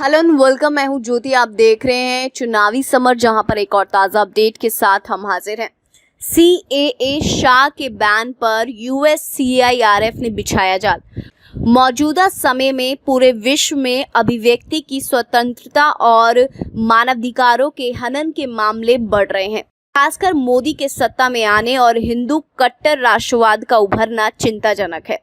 Hello and welcome. मैं हूं ज्योति। आप देख रहे हैं चुनावी समर, जहां पर एक और ताज़ा अपडेट के साथ हम हाजिर हैं। CAA शाह के बैन पर USCIRF ने बिछाया जाल। मौजूदा समय में पूरे विश्व में अभिव्यक्ति की स्वतंत्रता और मानवाधिकारों के हनन के मामले बढ़ रहे हैं। खासकर मोदी के सत्ता में आने और हिंदू कट्टर राष्ट्रवाद का उभरना चिंताजनक है।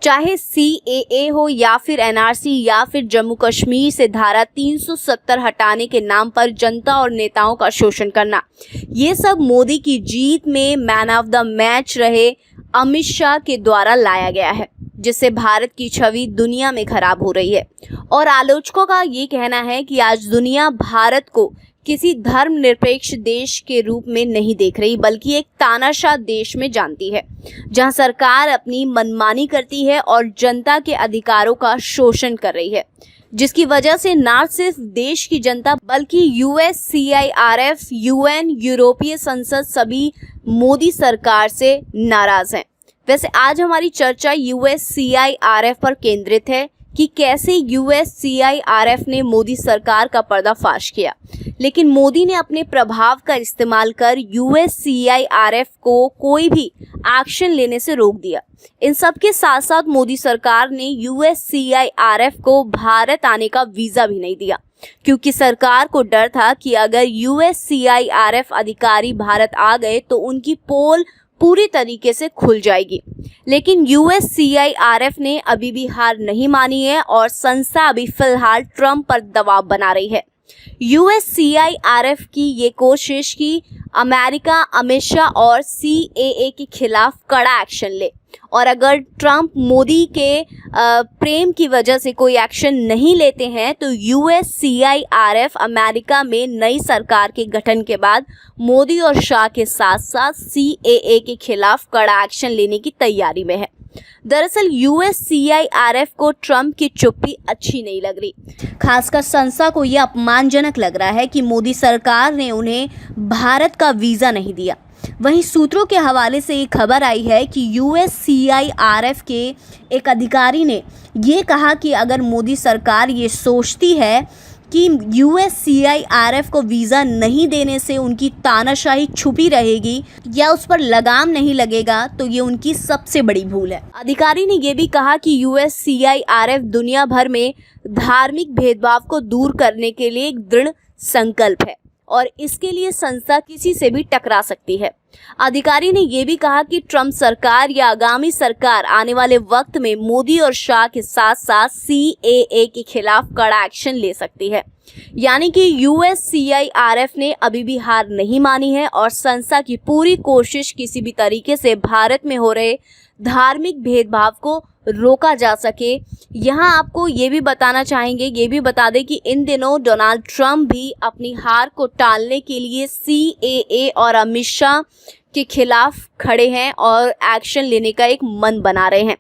चाहे CAA हो या फिर NRC या फिर जम्मू कश्मीर से धारा 370 हटाने के नाम पर जनता और नेताओं का शोषण करना, ये सब मोदी की जीत में मैन ऑफ द मैच रहे अमित शाह के द्वारा लाया गया है, जिससे भारत की छवि दुनिया में खराब हो रही है। और आलोचकों का ये कहना है कि आज दुनिया भारत को किसी धर्मनिरपेक्ष देश के रूप में नहीं देख रही, बल्कि एक तानाशाह देश में जानती है, जहां सरकार अपनी मनमानी करती है और जनता के अधिकारों का शोषण कर रही है, जिसकी वजह से न सिर्फ देश की जनता बल्कि USCIRF, UN, यूरोपीय संसद सभी मोदी सरकार से नाराज हैं। वैसे आज हमारी चर्चा USCIRF पर केंद्रित है कि कैसे USCIRF ने मोदी सरकार का पर्दाफाश किया, लेकिन मोदी ने अपने प्रभाव का इस्तेमाल कर USCIRF को कोई भी एक्शन लेने से रोक दिया। इन सब के साथ साथ मोदी सरकार ने USCIRF को भारत आने का वीज़ा भी नहीं दिया, क्योंकि सरकार को डर था कि अगर USCIRF अधिकारी भारत आ गए तो उनकी पोल पूरी तरीके से खुल जाएगी। लेकिन USCIRF ने अभी भी हार नहीं मानी है और संस्था अभी फिलहाल ट्रंप पर दबाव बना रही है। USCIRF की ये कोशिश कि अमेरिका अमित शाह और CAA के खिलाफ कड़ा एक्शन ले, और अगर ट्रंप मोदी के प्रेम की वजह से कोई एक्शन नहीं लेते हैं तो USCIRF अमेरिका में नई सरकार के गठन के बाद मोदी और शाह के साथ साथ CAA के खिलाफ कड़ा एक्शन लेने की तैयारी में है। दरअसल USCIRF को ट्रंप की चुप्पी अच्छी नहीं लग रही। खासकर संस्था को यह अपमानजनक लग रहा है कि मोदी सरकार ने उन्हें भारत का वीज़ा नहीं दिया। वहीं सूत्रों के हवाले से एक खबर आई है कि USCIRF के एक अधिकारी ने ये कहा कि अगर मोदी सरकार ये सोचती है कि USCIRF को वीज़ा नहीं देने से उनकी तानाशाही छुपी रहेगी या उस पर लगाम नहीं लगेगा, तो ये उनकी सबसे बड़ी भूल है। अधिकारी ने ये भी कहा कि USCIRF दुनिया भर में धार्मिक भेदभाव को दूर करने के लिए एक दृढ़ संकल्प है और इसके लिए संस्था किसी से भी टकरा सकती है। अधिकारी ने यह भी कहा कि ट्रंप सरकार या आगामी सरकार आने वाले वक्त में मोदी और शाह के साथ साथ CAA के खिलाफ कड़ा एक्शन ले सकती है। यानी कि USCIRF ने अभी भी हार नहीं मानी है और संस्था की पूरी कोशिश किसी भी तरीके से भारत में हो रहे धार्मिक भेदभाव को रोका जा सके। यहाँ आपको ये भी बताना चाहेंगे, ये भी बता दें कि इन दिनों डोनाल्ड ट्रंप भी अपनी हार को टालने के लिए CAA और अमित शाह के खिलाफ खड़े हैं और एक्शन लेने का एक मन बना रहे हैं।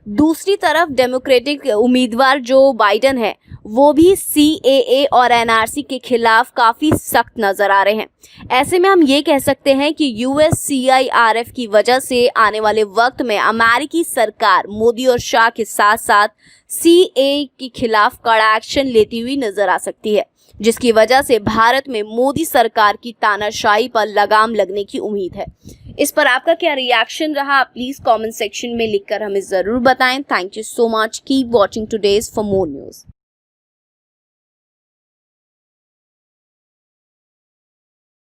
दूसरी तरफ डेमोक्रेटिक उम्मीदवार जो बाइडेन है, वो भी CAA और NRC के खिलाफ काफ़ी सख्त नज़र आ रहे हैं। ऐसे में हम ये कह सकते हैं कि USCIRF की वजह से आने वाले वक्त में अमेरिकी सरकार मोदी और शाह के साथ साथ CAA के खिलाफ कड़ा एक्शन लेती हुई नज़र आ सकती है, जिसकी वजह से भारत में मोदी सरकार की तानाशाही पर लगाम लगने की उम्मीद है। इस पर आपका क्या रिएक्शन रहा, प्लीज़ कमेंट सेक्शन में लिखकर हमें ज़रूर बताएं। Thank you so much. Keep watching today's for more news.